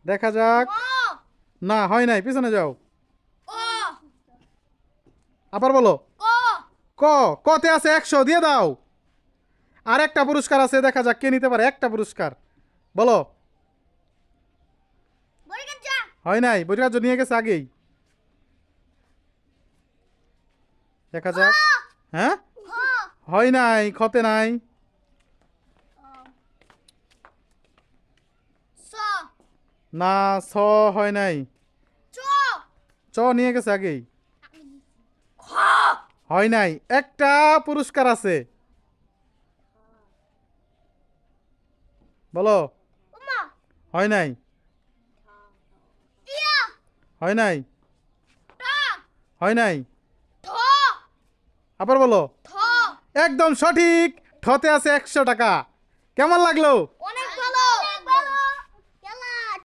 দেখা যাক। ম না হয় নাই, পিছনে যাও। ক আবার বলো। ক ক। কতে আছে 100, দিয়ে দাও। আর একটা পুরস্কার আছে, দেখা যাক কে নিতে পারে একটা পুরস্কার। বলো। বরিকাজা হয় নাই, বৈরাজ নিয়ে গেছে আগেই। দেখা খ যাক। হ্যাঁ, খ হয় নাই, খতে নাই। স না, ছ হয় নাই। চ চ নিয়ে গেছে আগেই। খ হয় নাই, একটা পুরস্কার আছে। বলো। উমা হয় নাই, টিয়া হয় নাই, টা হয় নাই। ঠ আবার বলো। ঠ একদম সঠিক। ঠতে আছে 100 টাকা। কেমন লাগলো?